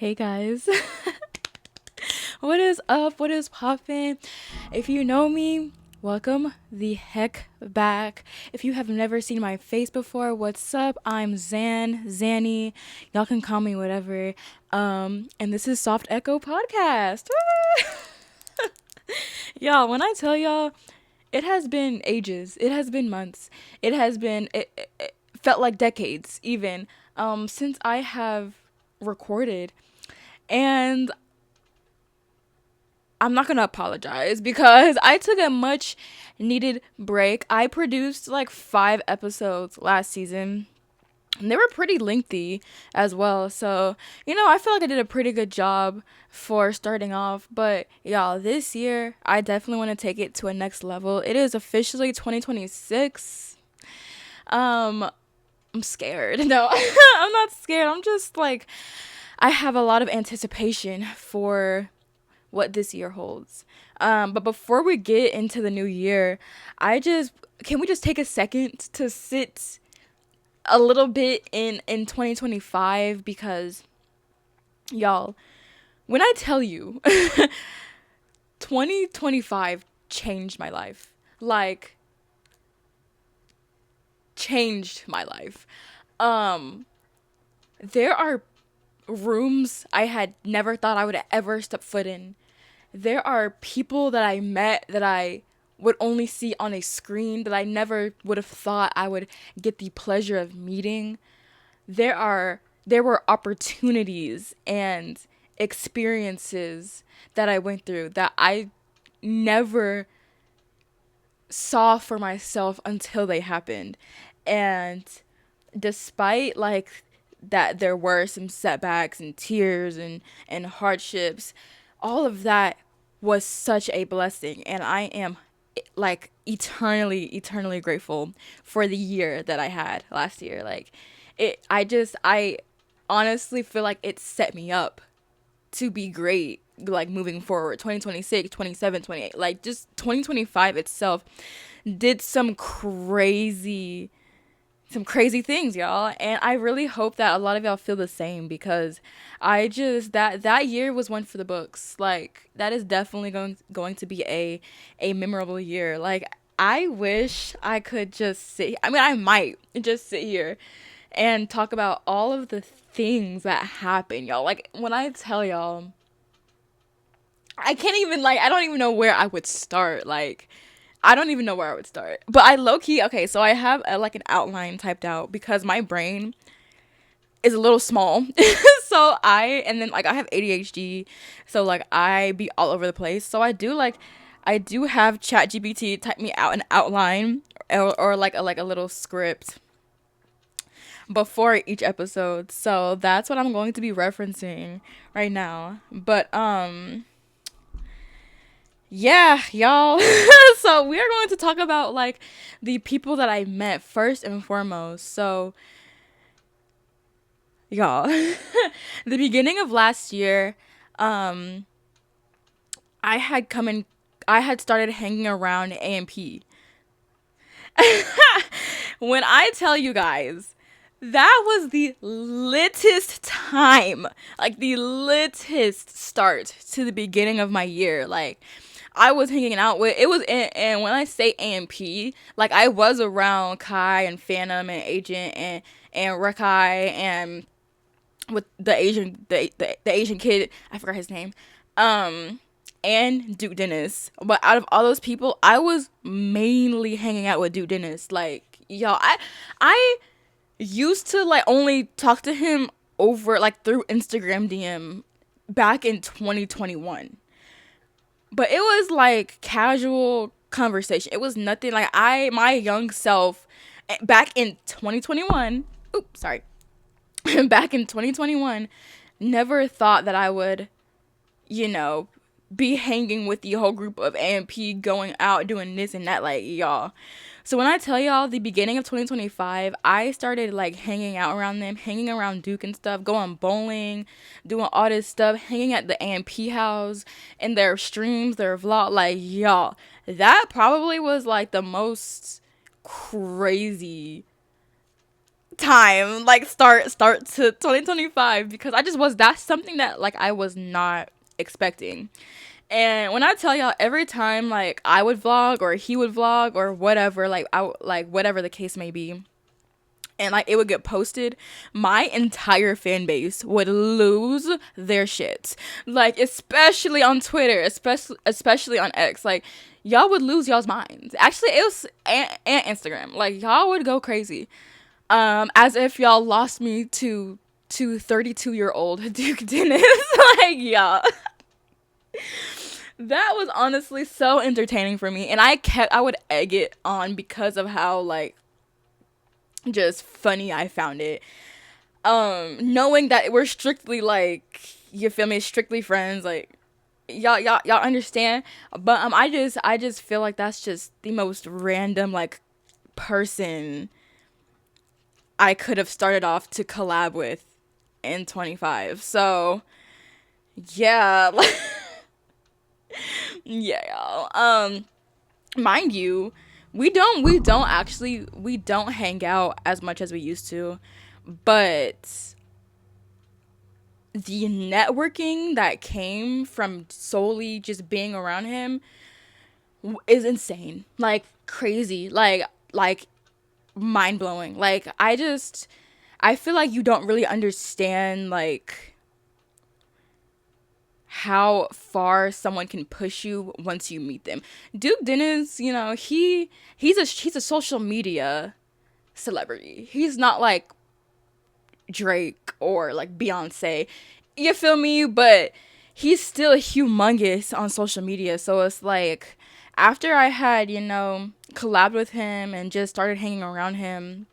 Hey guys, what is up? What is poppin'? If you know me, welcome the heck back. If you have never seen my face before, what's up? I'm Zanny. Y'all can call me whatever. And this is Soft Echo Podcast. Y'all, when I tell y'all, it has been ages. It has been months. It felt like decades even since I have recorded. And I'm not gonna apologize because I took a much needed break. I produced like 5 episodes last season. And they were pretty lengthy as well. So, I feel like I did a pretty good job for starting off. But, y'all, this year, I definitely want to take it to a next level. It is officially 2026. I'm scared. No, I'm not scared. I'm just like, I have a lot of anticipation for what this year holds. But before we get into the new year, can we just take a second to sit a little bit in 2025 because y'all, when I tell you 2025 changed my life. Like changed my life. Um there are rooms I had never thought I would ever step foot in. There are people that I met that I would only see on a screen that I never would have thought I would get the pleasure of meeting. There were opportunities and experiences that I went through that I never saw for myself until they happened. And despite like that there were some setbacks and tears and hardships, all of that was such a blessing, and I am like eternally grateful for the year that I had last year. Like I honestly feel like it set me up to be great, like moving forward. 2026, 27, 28, like just 2025 itself did some crazy things, y'all. And I really hope that a lot of y'all feel the same because I just that year was one for the books. Like that is definitely going to be a memorable year. Like I wish I could just I might just sit here and talk about all of the things that happen, y'all. Like when I tell y'all, I can't even I don't even know where I would start. Like I don't even know where I would start. But I low key, okay, so I have like an outline typed out because my brain is a little small. And then like I have ADHD, so like I be all over the place. So I do have ChatGPT type me out an outline or like a little script before each episode. So that's what I'm going to be referencing right now. But yeah, y'all. So we are going to talk about like the people that I met first and foremost. So y'all, the beginning of last year, um, I had come in, I had started hanging around AMP. When I tell you guys, that was the littest time, like the littest start to the beginning of my year. Like I was hanging out with it was and when I say AMP, like I was around Kai and Phantom and Agent and Rekai and with the Asian kid, I forgot his name. Um and Duke Dennis. But out of all those people, I was mainly hanging out with Duke Dennis. Like, y'all, I used to like only talk to him over like through Instagram DM back in 2021. But it was like casual conversation. It was nothing like my young self back in 2021. Oops, sorry. Back in 2021, never thought that I would, you know, be hanging with the whole group of AMP going out doing this and that, like, y'all. So when I tell y'all the beginning of 2025, I started like hanging out around them, hanging around Duke and stuff, going bowling, doing all this stuff, hanging at the AMP house and their streams, their vlog, like, y'all. That probably was like the most crazy time, like start to 2025, because that's something that like I was not expecting. And when I tell y'all, every time like I would vlog or he would vlog or whatever, like whatever the case may be, and like it would get posted, my entire fan base would lose their shit. Like especially on Twitter, especially on X, like y'all would lose y'all's minds. Actually, it was and Instagram. Like y'all would go crazy, as if y'all lost me to 32-year-old Duke Dennis. Like yeah. That was honestly so entertaining for me, and I would egg it on because of how like just funny I found it. Knowing that we're strictly like, you feel me, strictly friends, like y'all understand. But I just feel like that's just the most random like person I could have started off to collab with in 25. So yeah. Yeah, y'all. Mind you, we don't hang out as much as we used to, but the networking that came from solely just being around him is insane. Like crazy. Like mind blowing. Like I feel like you don't really understand like how far someone can push you once you meet them. Duke Dennis, he's a social media celebrity. He's not like Drake or like Beyonce. You feel me? But he's still humongous on social media. So it's like after I had, collabed with him and just started hanging around him,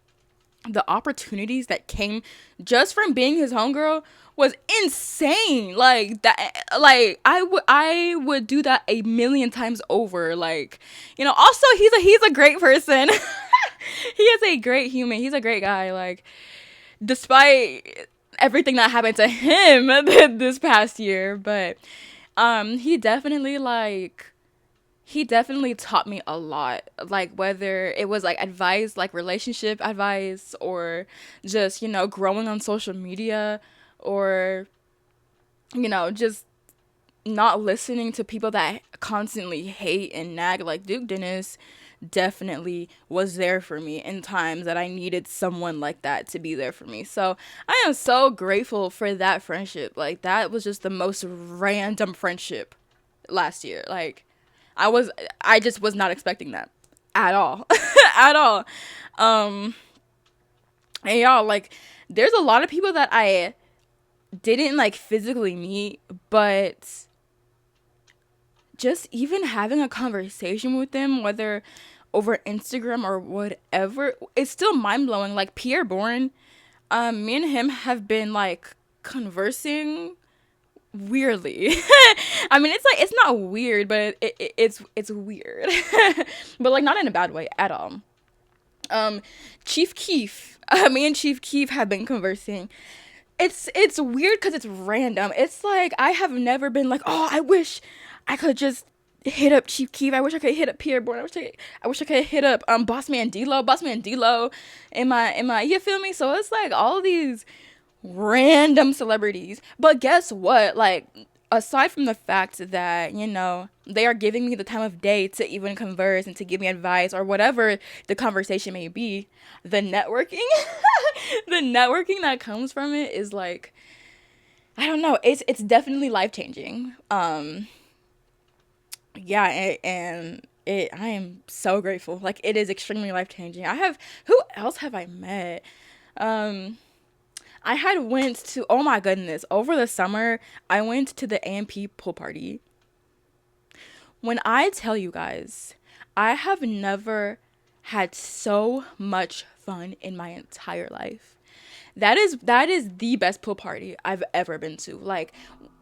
the opportunities that came just from being his homegirl was insane. Like that, like I would do that a million times over. Like, also he's a great person. He is a great human. He's a great guy. Like, despite everything that happened to him this past year, but he definitely taught me a lot, like whether it was like advice, like relationship advice, or just growing on social media, or just not listening to people that constantly hate and nag. Like Duke Dennis definitely was there for me in times that I needed someone like that to be there for me. So I am so grateful for that friendship. Like that was just the most random friendship last year. Like I just was not expecting that at all. At all. And y'all, like, there's a lot of people that I didn't like physically meet, but just even having a conversation with them, whether over Instagram or whatever, it's still mind blowing. Like Pierre Bourne, me and him have been like conversing weirdly. I mean, it's like it's not weird, but it's weird, but like not in a bad way at all. Chief Keef, me and Chief Keef have been conversing. It's weird because it's random. It's like I have never been like, oh, I wish I could just hit up Chief Keef. I wish I could hit up Pierre Bourne. I wish I could hit up Boss Man D'Lo. In my you feel me? So it's like all these random celebrities. But guess what? Like, aside from the fact that, they are giving me the time of day to even converse and to give me advice or whatever the conversation may be, the networking, the networking that comes from it is like, I don't know, it's definitely life changing. Yeah, and I am so grateful. Like, it is extremely life changing. Who else have I met? I had went to, oh my goodness, over the summer, I went to the AMP pool party. When I tell you guys, I have never had so much fun in my entire life. That is the best pool party I've ever been to. Like,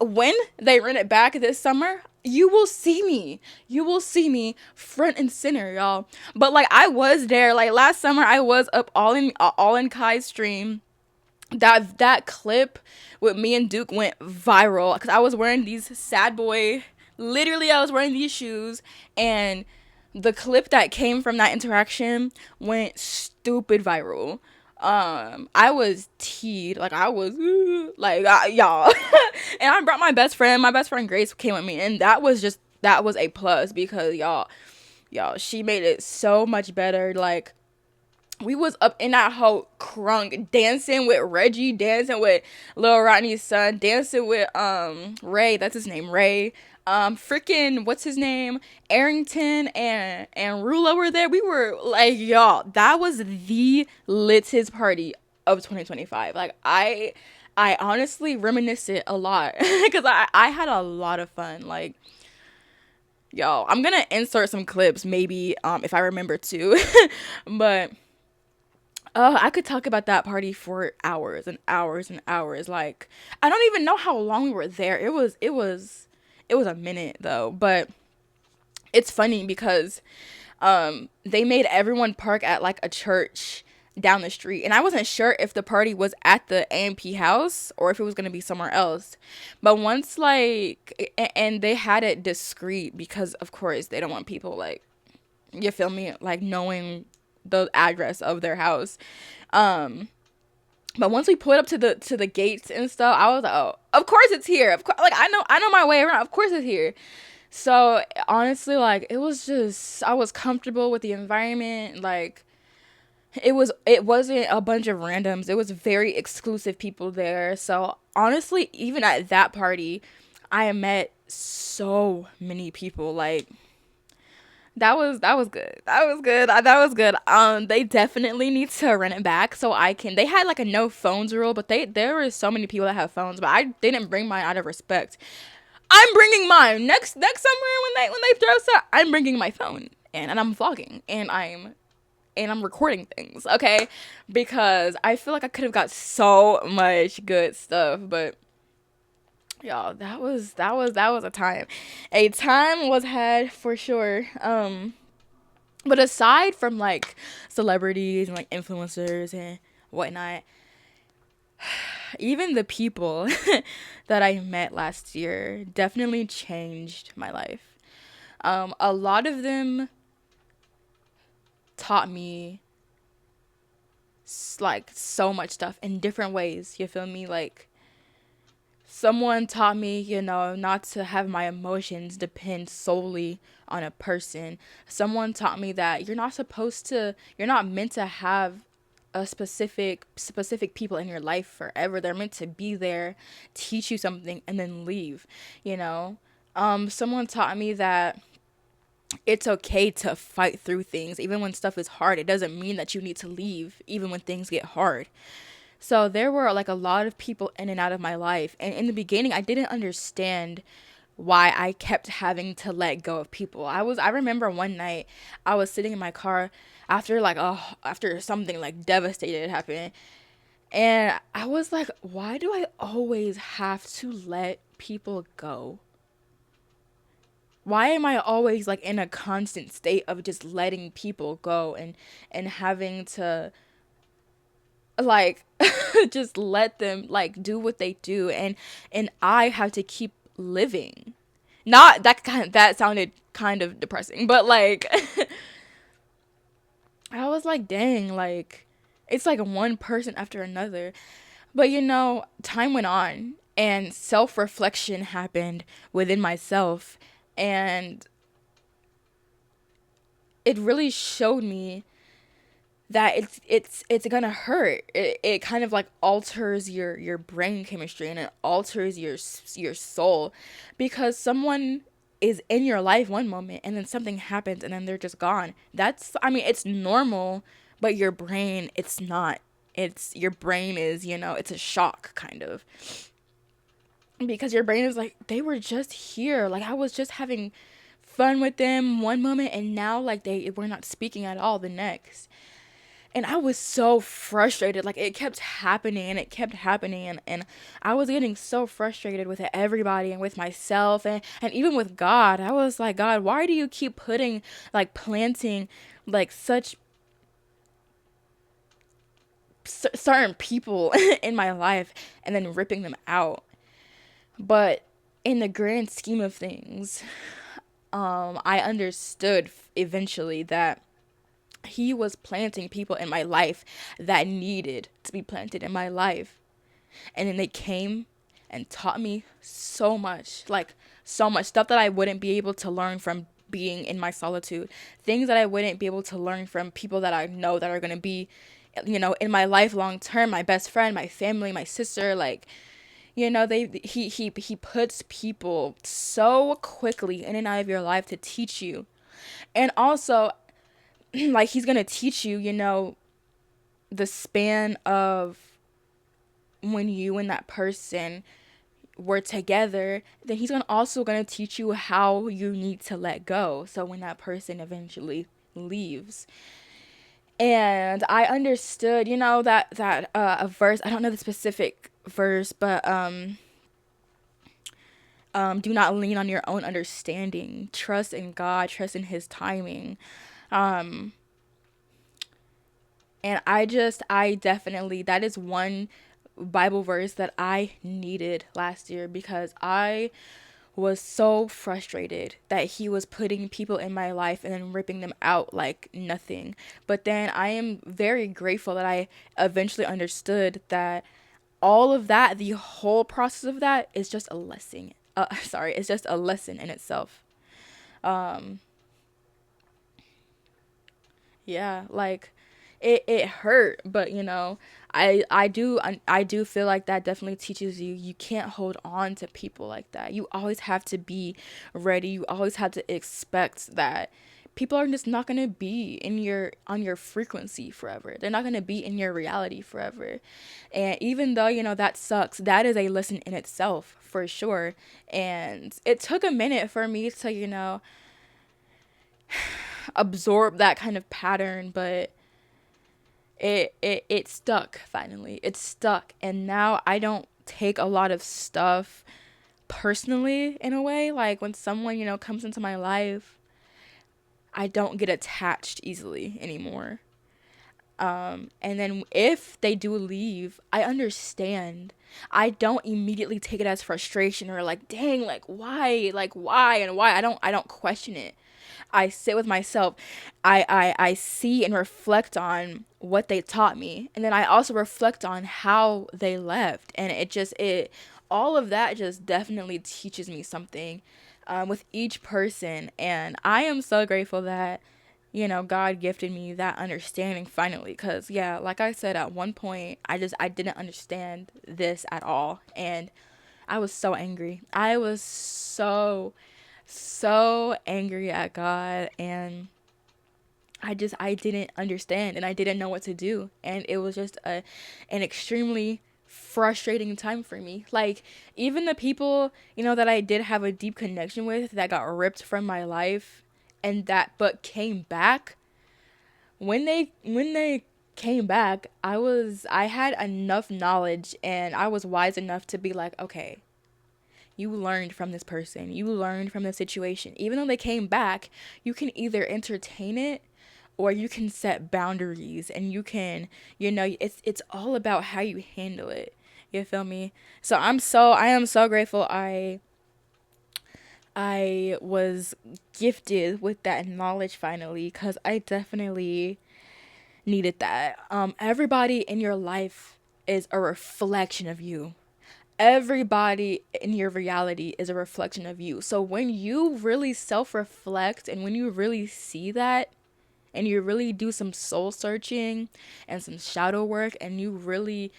when they run it back this summer, you will see me. You will see me front and center, y'all. But like I was there. Like last summer I was up all in Kai's stream. That clip with me and Duke went viral because I was wearing these sad boy, literally I was wearing these shoes, and the clip that came from that interaction went stupid viral. I was teed, like I was y'all. And I brought my best friend Grace came with me, and that was a plus because y'all, she made it so much better. Like, we was up in that whole crunk, dancing with Reggie, dancing with Lil Rodney's son, dancing with Ray, that's his name, Ray. Freaking what's his name? Arrington and Rula were there. We were like, y'all, that was the littest party of 2025. Like, I honestly reminisce it a lot because I had a lot of fun. Like, y'all, I'm gonna insert some clips maybe if I remember to. But I could talk about that party for hours and hours and hours. Like, I don't even know how long we were there. It was a minute though. But it's funny because they made everyone park at like a church down the street, and I wasn't sure if the party was at the AMP house or if it was going to be somewhere else. But once, like, and they had it discreet because of course they don't want people, like, you feel me, like, knowing the address of their house. um but once we pulled up to the gates and stuff, I was like, oh, of course it's here. Of course, like, I know my way around. Of course it's here. So honestly, like, it was just, I was comfortable with the environment. Like, it wasn't a bunch of randoms. It was very exclusive people there. So honestly, even at that party, I met so many people. Like, that was good. That was good. That was good. They definitely need to run it back so I can. They had like a no phones rule, but there were so many people that have phones, but I didn't bring mine out of respect. I'm bringing mine next summer when they throw stuff. I'm bringing my phone and I'm vlogging and I'm recording things, okay? Because I feel like I could have got so much good stuff, but y'all, that was a time. A time was had for sure. But aside from like celebrities and like influencers and whatnot, even the people that I met last year definitely changed my life. A lot of them taught me like so much stuff in different ways. You feel me? Like, someone taught me, not to have my emotions depend solely on a person. Someone taught me that you're not meant to have a specific people in your life forever. They're meant to be there, teach you something, and then leave, you know? Someone taught me that it's okay to fight through things. Even when stuff is hard, it doesn't mean that you need to leave, even when things get hard. So there were like a lot of people in and out of my life. And in the beginning, I didn't understand why I kept having to let go of people. I remember one night I was sitting in my car after after something like devastated happened. And I was like, why do I always have to let people go? Why am I always like in a constant state of just letting people go and having to like just let them like do what they do, and I have to keep living. Not that that sounded kind of depressing, but like I was like, dang, like, it's like one person after another. But time went on and self-reflection happened within myself, and it really showed me that it's gonna hurt. It kind of like alters your brain chemistry, and it alters your soul, because someone is in your life one moment and then something happens and then they're just gone. I mean, it's normal, but your brain, it's not. It's your brain is, it's a shock kind of, because your brain is like, they were just here, like I was just having fun with them one moment, and now like they were not speaking at all the next. And I was so frustrated. Like, it kept happening and it kept happening. And I was getting so frustrated with everybody and with myself, and even with God. I was like, God, why do you keep planting like such certain people in my life and then ripping them out? But in the grand scheme of things, I understood eventually that He was planting people in my life that needed to be planted in my life. And then they came and taught me so much, like so much stuff that I wouldn't be able to learn from being in my solitude, things that I wouldn't be able to learn from people that I know that are going to be, in my life long term, my best friend, my family, my sister. Like, he puts people so quickly in and out of your life to teach you. And also, like, he's going to teach you, the span of when you and that person were together. Then he's also gonna teach you how you need to let go, so when that person eventually leaves. And I understood, that a verse, I don't know the specific verse, but do not lean on your own understanding, trust in God, trust in his timing. um and I definitely, that is one Bible verse that I needed last year, because I was so frustrated that he was putting people in my life and then ripping them out like nothing. But then I am very grateful that I eventually understood that all of that, the whole process of that, is just a lesson. Sorry, it's just a lesson in itself. Um, yeah, like it hurt, but I do feel like that definitely teaches you can't hold on to people like that. You always have to be ready. You always have to expect that people are just not going to be in your on your frequency forever. They're not going to be in your reality forever. And even though, that sucks, that is a lesson in itself for sure. And it took a minute for me to, absorb that kind of pattern, but it stuck. Finally it stuck, and now I don't take a lot of stuff personally, in a way. Like, when someone, comes into my life, I don't get attached easily anymore. And then if they do leave, I understand. I don't immediately take it as frustration, or like, dang, like why and why. I don't question it. I sit with myself. I see and reflect on what they taught me. And then I also reflect on how they left. And all of that just definitely teaches me something, with each person. And I am so grateful that, God gifted me that understanding finally. Because, yeah, like I said, at one point, I didn't understand this at all. And I was so angry. I was so angry at God, and I didn't understand, and I didn't know what to do, and it was just an extremely frustrating time for me. Like, even the people, that I did have a deep connection with, that got ripped from my life, and that but came back, when they came back, I had enough knowledge, and I was wise enough to be like, okay, you learned from this person. You learned from the situation. Even though they came back, you can either entertain it, or you can set boundaries, and you can, it's all about how you handle it. You feel me? So I am so grateful I was gifted with that knowledge finally, cuz I definitely needed that. Everybody in your life is a reflection of you. Everybody in your reality is a reflection of you. So when you really self reflect, and when you really see that, and you really do some soul searching and some shadow work, and you really,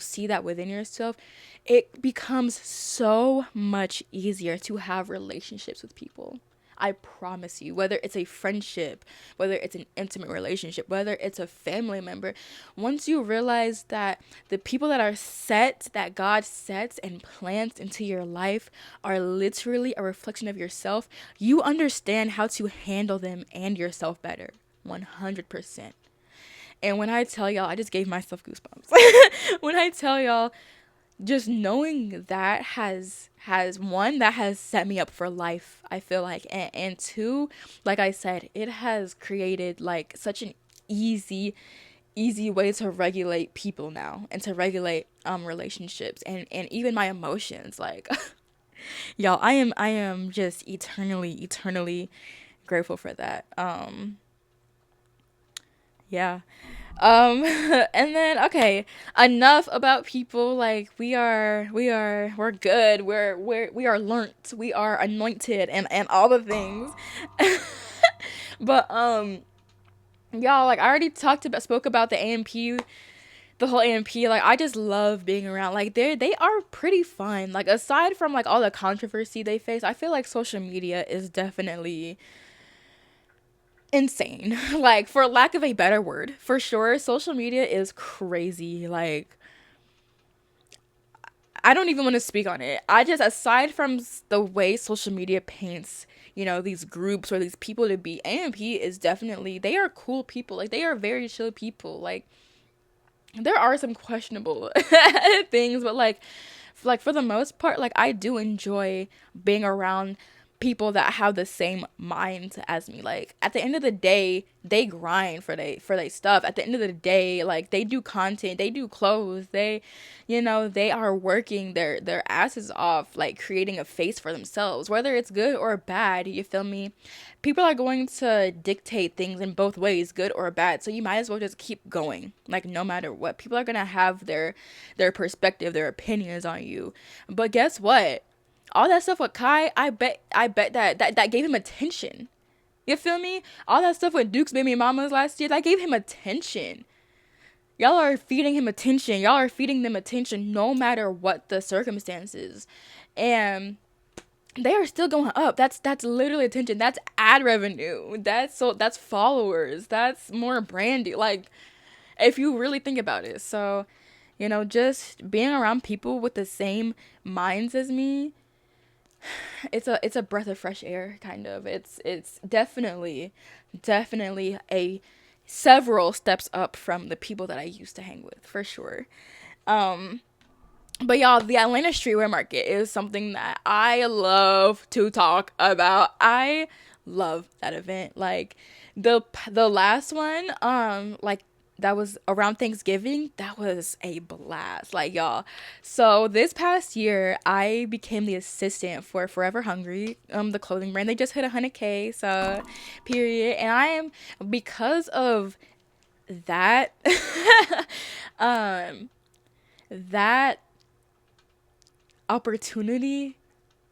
see that within yourself, it becomes so much easier to have relationships with people. I promise you, whether it's a friendship, whether it's an intimate relationship, whether it's a family member, once you realize that the people that God sets and plants into your life are literally a reflection of yourself, you understand how to handle them and yourself better. 100%. And when I tell y'all, I just gave myself goosebumps. When I tell y'all, just knowing that has one, that has set me up for life, I feel like, and two, like I said, it has created like such an easy way to regulate people now, and to regulate relationships, and even my emotions. Like, y'all, I am just eternally grateful for that. Yeah. And then okay, enough about people. Like we're good. We are learnt. We are anointed and all the things. But y'all, like I already spoke about the AMP, the whole AMP. Like I just love being around. Like they are pretty fun. Like aside from like all the controversy they face, I feel like social media is definitely insane. Like for lack of a better word, for sure, social media is crazy. Like I don't even want to speak on it. I just, aside from the way social media paints, these groups or these people to be, AMP is definitely, they are cool people. Like, they are very chill people. Like, there are some questionable things, but like for the most part, like I do enjoy being around people that have the same mind as me. Like at the end of the day, they grind for they stuff. At the end of the day, like they do content, they do clothes, they are working their asses off, like creating a face for themselves, whether it's good or bad. You feel me? People are going to dictate things in both ways, good or bad. So you might as well just keep going. Like no matter what, people are gonna have their perspective, their opinions on you. But guess what? All that stuff with Kai, I bet that gave him attention. You feel me? All that stuff with Duke's baby mamas last year, that gave him attention. Y'all are feeding him attention. Y'all are feeding them attention no matter what the circumstances. And they are still going up. That's literally attention. That's ad revenue. That's followers. That's more branding. Like if you really think about it. So, just being around people with the same minds as me, it's a breath of fresh air kind of. It's definitely a several steps up from the people that I used to hang with, for sure. Um but y'all, the Atlanta streetwear market is something that I love to talk about. I love that event. Like the last one, like that was around Thanksgiving. That was a blast. Like y'all. So this past year, I became the assistant for Forever Hungry, the clothing brand. They just hit 100K, so period. And I am, because of that, um, that opportunity,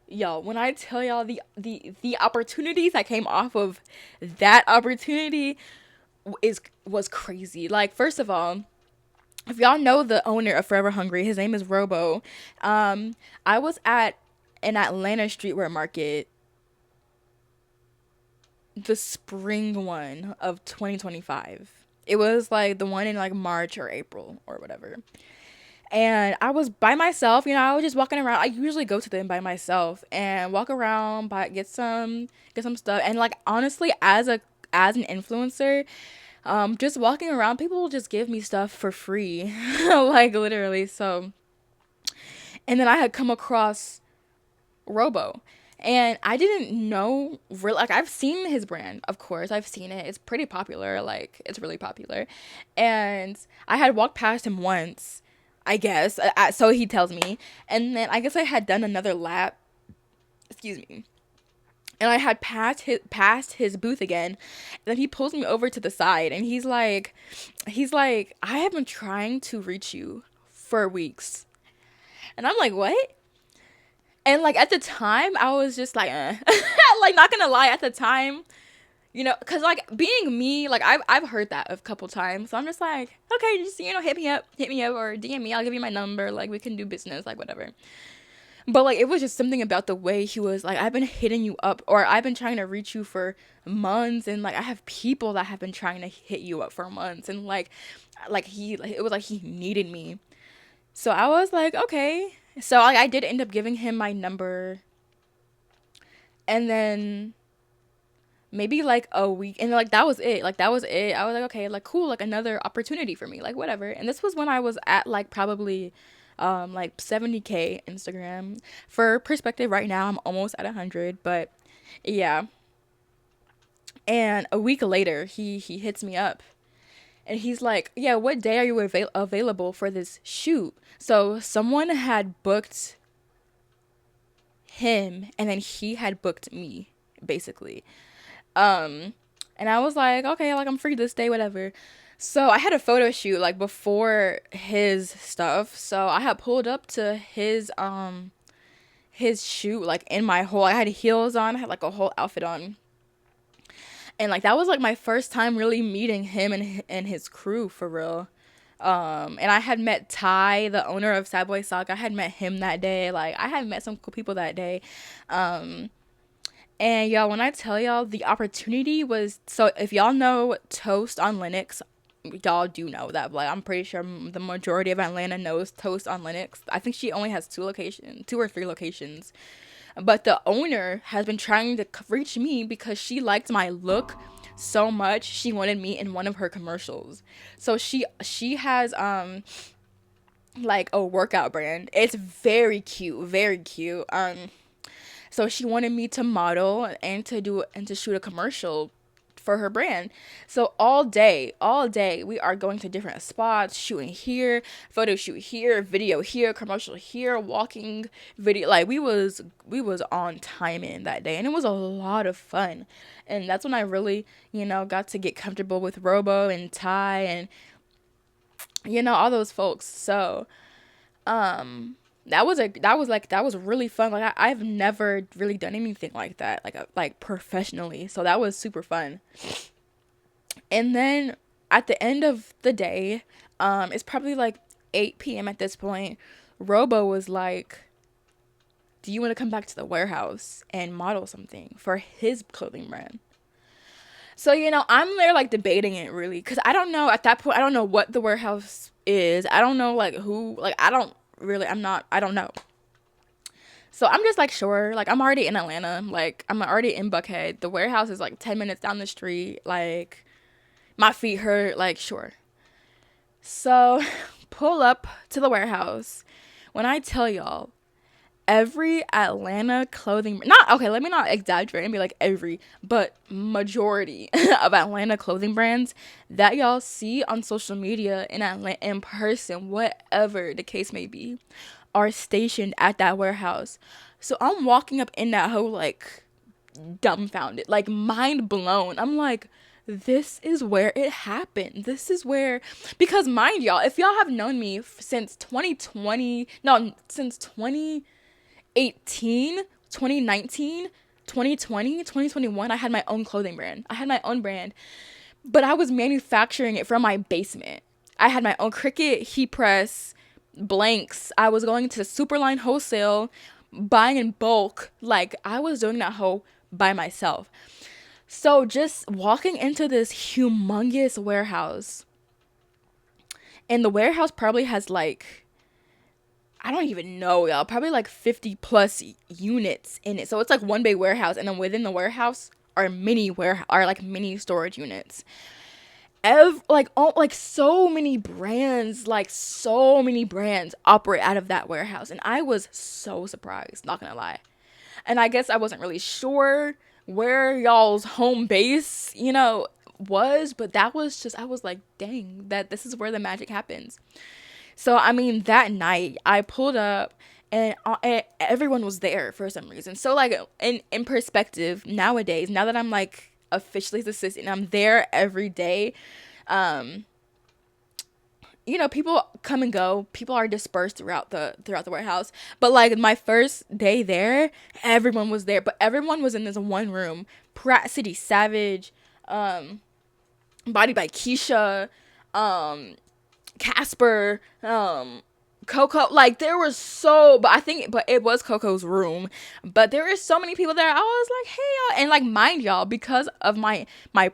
y'all, when I tell y'all the opportunities that came off of that opportunity was crazy. Like first of all, if y'all know the owner of Forever Hungry, his name is Robo. I was at an Atlanta streetwear market, the spring one of 2025. It was like the one in like March or April or whatever. And I was by myself. I was just walking around. I usually go to them by myself and walk around, get some stuff. And like honestly, as an influencer, just walking around, people will just give me stuff for free, like literally. So, and then I had come across Robo, and I didn't know really. Like I've seen his brand, of course, I've seen it. It's pretty popular. Like it's really popular, and I had walked past him once, I guess. So he tells me, and then I guess I had done another lap. Excuse me. And I had passed his booth again. And then he pulls me over to the side, and he's like, I have been trying to reach you for weeks. And I'm like, what? And like at the time, I was just like, like not gonna lie, at the time, cause like being me, like I've heard that a couple times. So I'm just like, okay, just hit me up or DM me. I'll give you my number. Like we can do business, like whatever. But like it was just something about the way he was like, I've been hitting you up, or I've been trying to reach you for months, and like I have people that have been trying to hit you up for months, and it was like he needed me. So I was like, okay. So I did end up giving him my number, and then maybe like a week, and like that was it. Like that was it. I was like, okay, like cool, like another opportunity for me, like whatever. And this was when I was at like probably like 70K Instagram. For perspective, right now I'm almost at 100, but yeah. And a week later, he hits me up, and he's like, yeah, what day are you available for this shoot? So someone had booked him, and then he had booked me, basically. um and I was like, okay, like I'm free this day, whatever. So I had a photo shoot like before his stuff. So I had pulled up to his shoot like in my whole, I had heels on, I had like a whole outfit on. And like that was like my first time really meeting him and his crew for real. And I had met Ty, the owner of Sad Boy Saga. I had met him that day. Like I had met some cool people that day. Um, and y'all, when I tell y'all the opportunity was, so if y'all know Toast on Linux, y'all do know that. Like I'm pretty sure the majority of Atlanta knows Toast on Linux. I think she only has two or three locations. But the owner has been trying to reach me because she liked my look so much. She wanted me in one of her commercials. So she has like a workout brand. It's very cute, very cute. So she wanted me to model and to shoot a commercial for her brand. So all day we are going to different spots, shooting here, photo shoot here, video here, commercial here, walking video. Like we was on timing that day, and it was a lot of fun. And that's when I really, got to get comfortable with Robo and Ty and all those folks. So, that was really fun. Like I've never really done anything like that, like professionally. So that was super fun. And then at the end of the day, it's probably like 8 p.m. at this point. Robo was like, "Do you want to come back to the warehouse and model something for his clothing brand?" So, I'm there like debating it really because I don't know at that point, I don't know what the warehouse is. I don't know like who, like, I don't know. So I'm just like, sure, like I'm already in Atlanta, like I'm already in Buckhead. The warehouse is like 10 minutes down the street. Like my feet hurt, like, sure. So pull up to the warehouse. When I tell y'all, every Atlanta clothing, not okay, let me not exaggerate and be like every, but majority of Atlanta clothing brands that y'all see on social media, in Atlanta, in person, whatever the case may be, are stationed at that warehouse. So I'm walking up in that whole like dumbfounded, like mind blown. I'm like, this is where it happened. This is where, because mind y'all, if y'all have known me since 2020, no, since 2018, 2019, 2020, 2021, I had my own clothing brand. I had my own brand, but I was manufacturing it from my basement. I had my own Cricut heat press, blanks. I was going to Superline wholesale, buying in bulk. Like I was doing that whole by myself. So just walking into this humongous warehouse, and the warehouse probably has like, I don't even know, y'all, probably like 50 plus units in it. So it's like one big warehouse, and then within the warehouse are like mini storage units. Like so many brands operate out of that warehouse, and I was so surprised, not gonna lie. And I guess I wasn't really sure where y'all's home base, was, but that was just, I was like, dang, that this is where the magic happens. So I mean, that night I pulled up, and everyone was there for some reason. So like in perspective, nowadays, now that I'm like officially his assistant, I'm there every day. Um, People come and go. People are dispersed throughout the warehouse. But like my first day there, everyone was there, but everyone was in this one room. Pratt City Savage, Body by Keisha, Casper, Coco. Like there was but it was Coco's room. But there were so many people there. I was like, hey y'all, and like mind y'all, because of my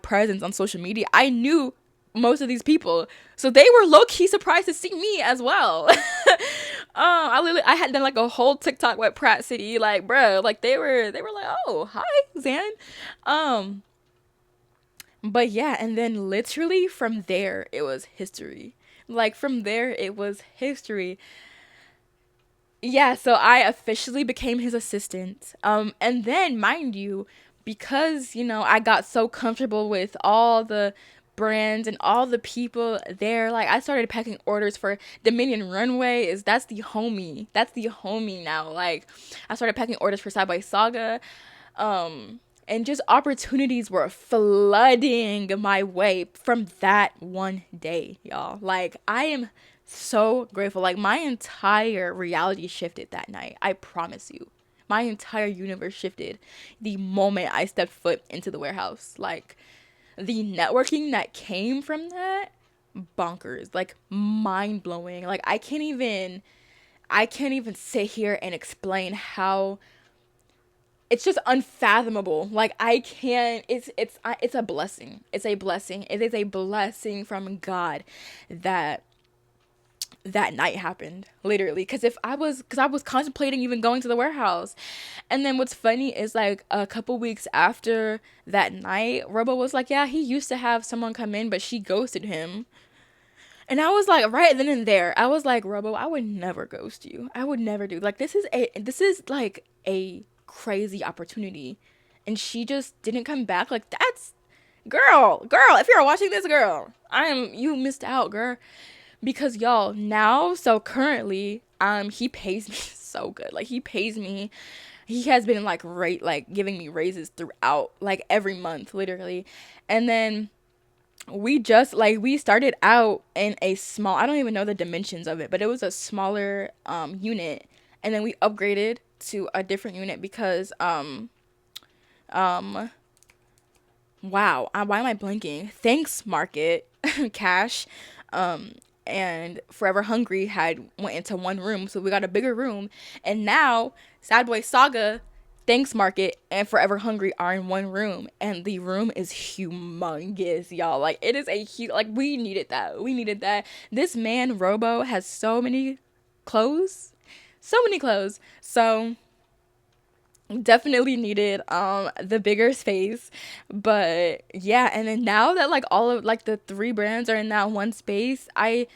presence on social media, I knew most of these people, so they were low-key surprised to see me as well. I had done like a whole TikTok with Pratt City, like, bro, like they were like, oh hi Zan. But yeah, and then literally from there it was history. Like from there it was history. Yeah, so I officially became his assistant. And then mind you, because I got so comfortable with all the brands and all the people there, like I started packing orders for Dominion Runway. That's the homie now. Like I started packing orders for Side by Saga. and just opportunities were flooding my way from that one day, y'all. Like, I am so grateful. Like, my entire reality shifted that night. I promise you. My entire universe shifted the moment I stepped foot into the warehouse. Like, the networking that came from that, bonkers. Like, mind blowing. Like, I can't even sit here and explain how it's just unfathomable. Like, I can't. It's a blessing. It's a blessing. It is a blessing from God that that night happened, literally. Because I was contemplating even going to the warehouse. And then what's funny is, like, a couple weeks after that night, Robo was like, yeah, he used to have someone come in, but she ghosted him. And I was like, right then and there, I was like, Robo, I would never ghost you. I would never do. Like, this is like a crazy opportunity. And she just didn't come back. Like, that's, girl, if you're watching this, girl, you missed out, girl. Because, y'all, now, so currently, he pays me so good. Like, he pays me. He has been like giving me raises throughout, like, every month, literally. And then we started out in a small, I don't even know the dimensions of it, but it was a smaller unit, and then we upgraded to a different unit because um wow, why am I blinking? Thanks Market, Cash, and Forever Hungry had went into one room, so we got a bigger room, and now Sad Boy Saga, Thanks Market, and Forever Hungry are in one room, and the room is humongous, y'all. Like, it is a huge, like, we needed that. We needed that. This man Robo has so many clothes, so many clothes. So definitely needed the bigger space. But yeah, and then now that, like, all of, like, the three brands are in that one space, I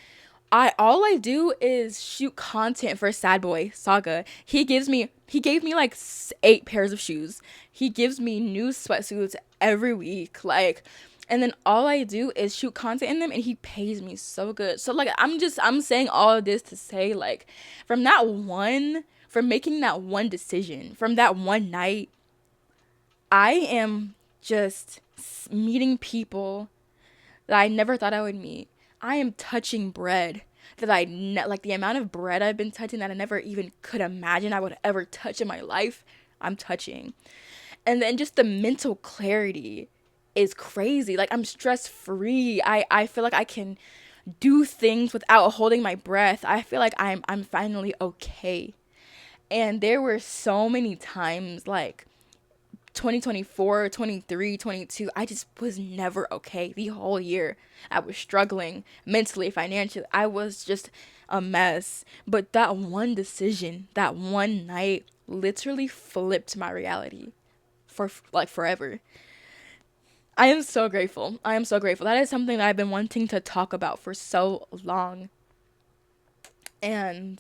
all I do is shoot content for Sad Boy Saga. He gave me like 8 pairs of shoes. He gives me new sweatsuits every week, like, and then all I do is shoot content in them, and he pays me so good. So, like, I'm saying all of this to say, like, from making that one decision, from that one night, I am just meeting people that I never thought I would meet. I am touching bread that like, the amount of bread I've been touching that I never even could imagine I would ever touch in my life. I'm touching. And then just the mental clarity is crazy. Like, I'm stress free. I feel like I can do things without holding my breath. I feel like I'm finally okay. And there were so many times, like, 2024, 23, 22, I just was never okay the whole year. I was struggling mentally, financially. I was just a mess. But that one decision, that one night, literally flipped my reality for, like, forever. I am so grateful. I am so grateful. That is something that I've been wanting to talk about for so long. And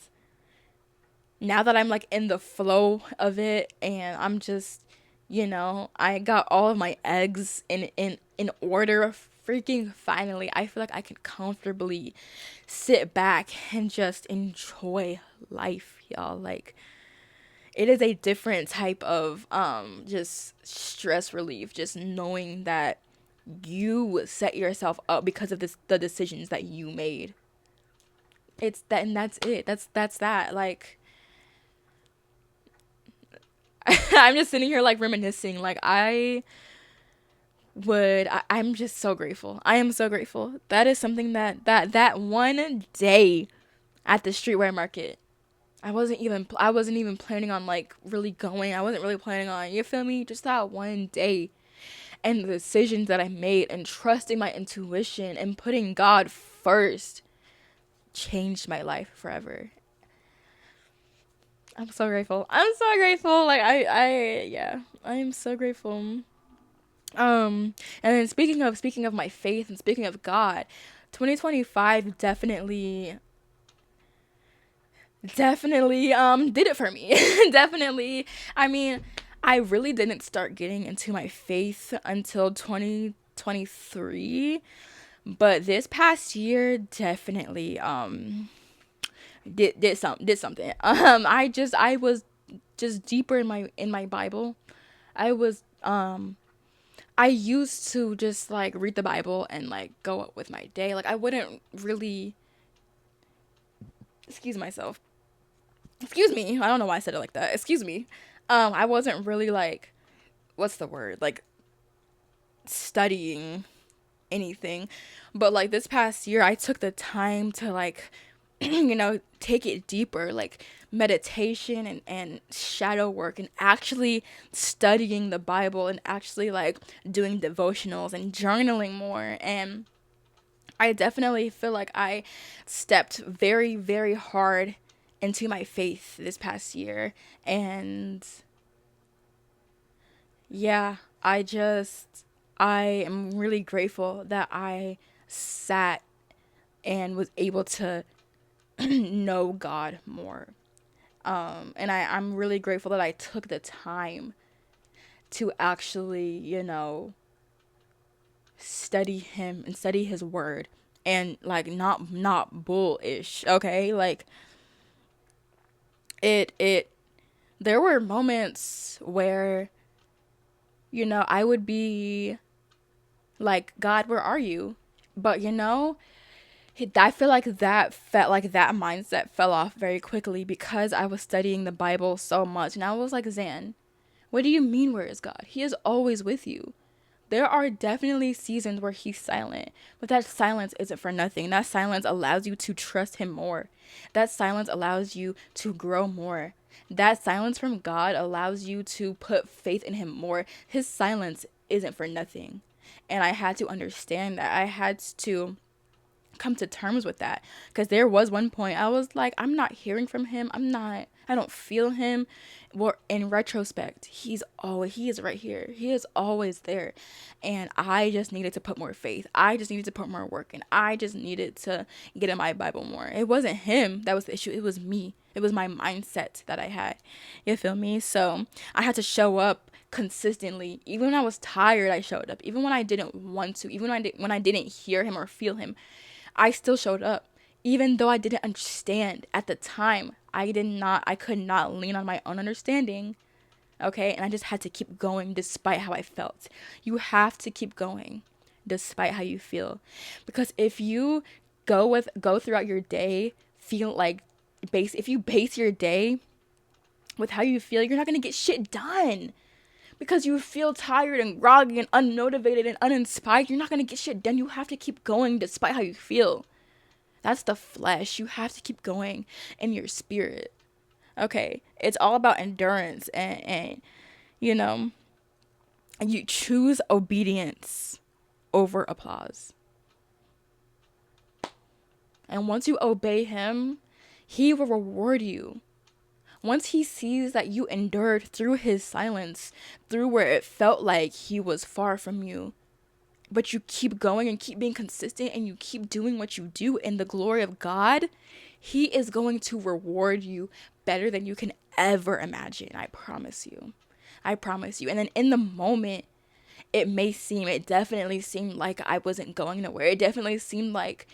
now that I'm, like, in the flow of it, and I'm just, I got all of my eggs in order, freaking finally, I feel like I can comfortably sit back and just enjoy life, y'all. Like, it is a different type of just stress relief, just knowing that you set yourself up because of the decisions that you made. It's that, and that's it. That's that. Like, I'm just sitting here, like, reminiscing. Like, I'm just so grateful. I am so grateful. That is something that one day at the streetwear market, I wasn't even planning on, like, really going. I wasn't really planning on, you feel me? Just that one day, and the decisions that I made, and trusting my intuition, and putting God first, changed my life forever. I'm so grateful. I'm so grateful. Like, yeah, I am so grateful. And then speaking of my faith, and speaking of God, 2025 definitely did it for me. Definitely. I mean, I really didn't start getting into my faith until 2023, but this past year definitely did something. I was just deeper in my Bible. I was Um, I used to just like read the Bible and like go up with my day. Like I wouldn't really excuse myself. Excuse me. I don't know why I said it like that. Excuse me. I wasn't really like what's the word? Like studying anything. But like this past year I took the time to like take it deeper, like meditation and shadow work and actually studying the Bible and actually like doing devotionals and journaling more. And I definitely feel like I stepped very, very hard into my faith this past year. And yeah, I am really grateful that I sat and was able to know God more. And I'm really grateful that I took the time to actually, study him and study his word and like not bullish, okay? Like it there were moments where, I would be like, God, where are you? But I feel like that felt like that mindset fell off very quickly because I was studying the Bible so much. And I was like, Zan, what do you mean, where is God? He is always with you. There are definitely seasons where he's silent, but that silence isn't for nothing. That silence allows you to trust him more. That silence allows you to grow more. That silence from God allows you to put faith in him more. His silence isn't for nothing. And I had to understand that. I had to come to terms with that because there was one point I was like, I'm not hearing from him. I don't feel him. Well, in retrospect, he is right here. He is always there. And I just needed to put more faith. I just needed to put more work in. I just needed to get in my Bible more. It wasn't him that was the issue. It was me. It was my mindset that I had. You feel me? So I had to show up consistently. Even when I was tired, I showed up. Even when I didn't want to. Even when I didn't hear him or feel him, I still showed up. Even though I didn't understand at the time, I could not lean on my own understanding. Okay. And I just had to keep going despite how I felt. You have to keep going despite how you feel. Because if you go throughout your day, feel like if you base your day with how you feel, you're not going to get shit done. Because you feel tired and groggy and unmotivated and uninspired, you're not going to get shit done. You have to keep going despite how you feel. That's the flesh. You have to keep going in your spirit. Okay. It's all about endurance and you know, you choose obedience over applause. And once you obey him, he will reward you. Once he sees that you endured through his silence, through where it felt like he was far from you, but you keep going and keep being consistent and you keep doing what you do in the glory of God, he is going to reward you better than you can ever imagine. I promise you. I promise you. And then in the moment, it definitely seemed like I wasn't going nowhere. It definitely seemed like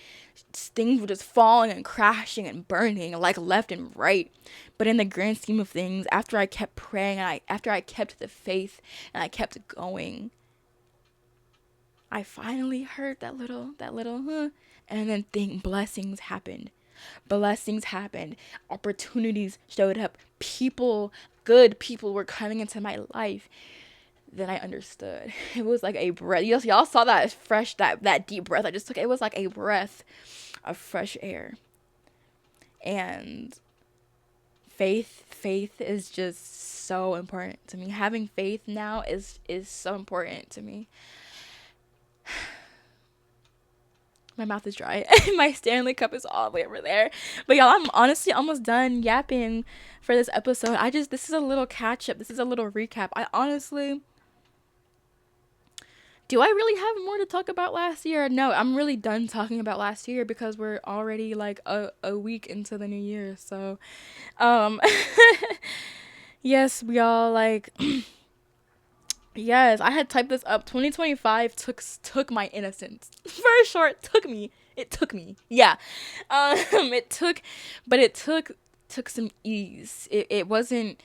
things were just falling and crashing and burning like left and right. But in the grand scheme of things, after I kept praying and after I kept the faith and I kept going, I finally heard that little huh, and then blessings happened. Blessings happened. Opportunities showed up. Good people were coming into my life. Then I understood. It was like a breath. Y'all saw that deep breath I just took. It was like a breath of fresh air. And faith is just so important to me. Having faith now is so important to me. My mouth is dry. My Stanley cup is all the way over there. But y'all, I'm honestly almost done yapping for this episode. This is a little catch up. This is a little recap. Do I really have more to talk about last year? No, I'm really done talking about last year because we're already like a week into the new year. So, um, yes, we all like, yes, I had typed this up. 2025 took my innocence. For short, It took me. Yeah. It took some ease. It wasn't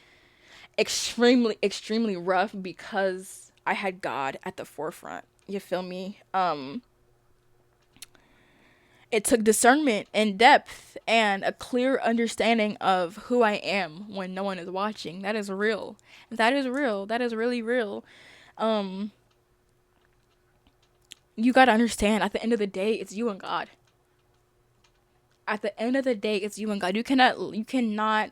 extremely rough because I had God at the forefront. You feel me? It took discernment and depth and a clear understanding of who I am when no one is watching. That is real. That is real. That is really real. Um, you gotta understand, at the end of the day, it's you and God. At the end of the day, it's you and God. You cannot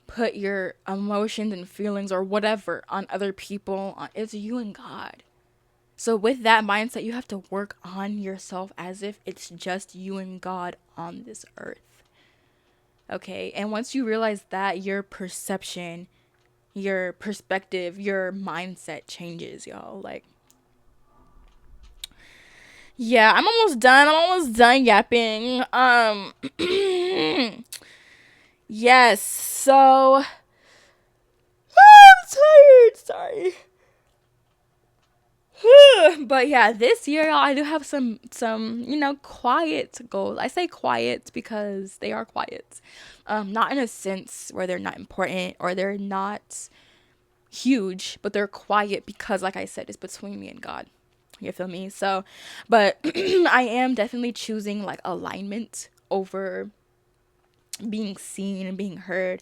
put your emotions and feelings or whatever on other people. It's you and God. So with that mindset, you have to work on yourself as if it's just you and God on this earth. Okay? And once you realize that, your perception, your perspective, your mindset changes, y'all. Like, yeah, I'm almost done. I'm almost done yapping. Yes. So I'm tired. Sorry. But yeah, this year I do have some quiet goals. I say quiet because they are quiet. Not in a sense where they're not important or they're not huge, but they're quiet because, like I said, it's between me and God. You feel me? So, but I am definitely choosing like alignment over being seen and being heard.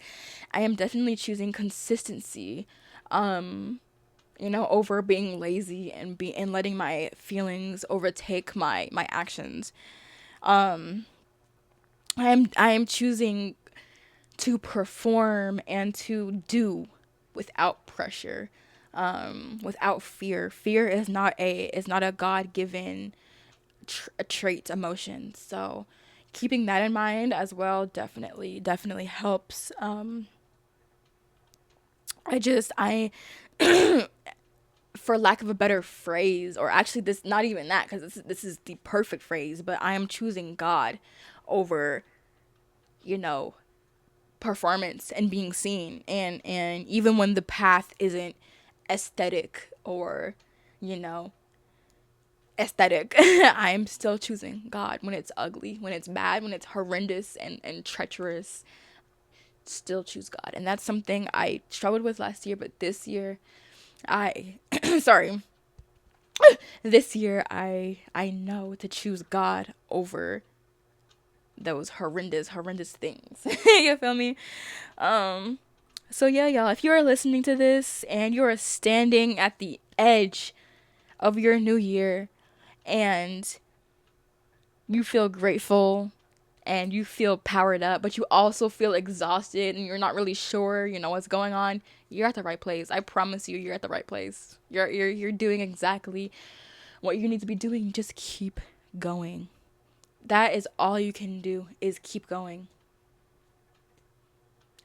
I am definitely choosing consistency, over being lazy and letting my feelings overtake my actions. I am choosing to perform and to do without pressure, without fear. Fear is not a God given trait emotion. So keeping that in mind as well definitely helps. I for lack of a better phrase, or actually this not even that, because this is the perfect phrase, but I am choosing God over, you know performance and being seen, and even when the path isn't aesthetic or you know aesthetic, I'm still choosing God when it's ugly, when it's bad, when it's horrendous and treacherous. Still choose God. And that's something I struggled with last year, but this year I sorry, this year I know to choose God over those horrendous things. You feel me? So yeah, y'all, if you are listening to this and you are standing at the edge of your new year and you feel grateful and you feel powered up, but you also feel exhausted and you're not really sure, what's going on, you're at the right place. I promise you, you're at the right place. You're doing exactly what you need to be doing. Just keep going. That is all you can do, is keep going.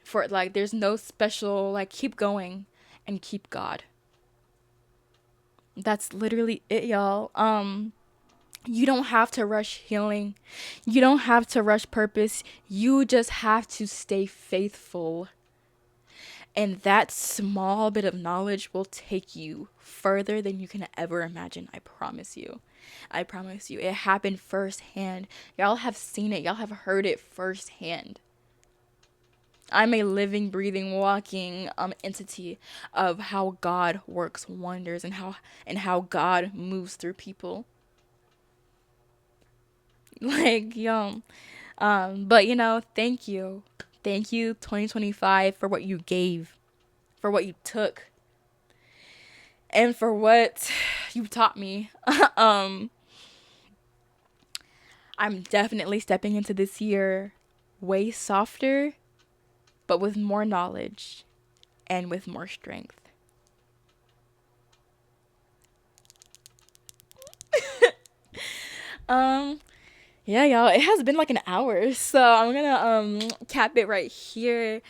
For like there's no special, like, keep going and keep God. That's literally it, y'all. You don't have to rush healing. You don't have to rush purpose. You just have to stay faithful. And that small bit of knowledge will take you further than you can ever imagine. I promise you. I promise you. It happened firsthand. Y'all have seen it. Y'all have heard it firsthand. I'm a living, breathing, walking entity of how God works wonders and how God moves through people. Like, but thank you. Thank you 2025 for what you gave, for what you took, and for what you taught me. um I'm definitely stepping into this year way softer, but with more knowledge and with more strength. Um yeah, y'all, it has been like an hour, so I'm gonna cap it right here.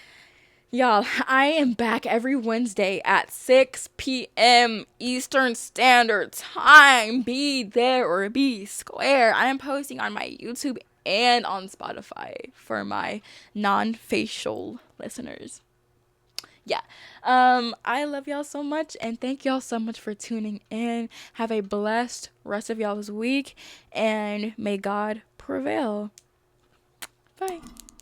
Y'all, I am back every Wednesday at 6 p.m. Eastern Standard Time. Be there or be square. I am posting on my YouTube and on Spotify for my non-facial listeners. Yeah. I love y'all so much and thank y'all so much for tuning in. Have a blessed rest of y'all's week and may God prevail. Bye.